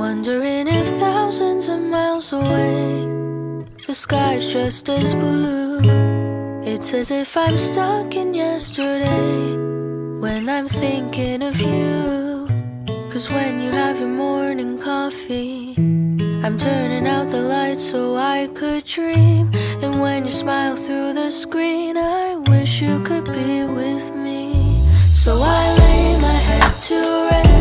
wondering if thousands of miles away the sky's just as blue. It's as if I'm stuck in yesterday when I'm thinking of you. 'Cause when you have your morning coffee, I'm turning out the lights so I could dream. And when you smile through the screen, I wish you could be with me. So I lay my head to rest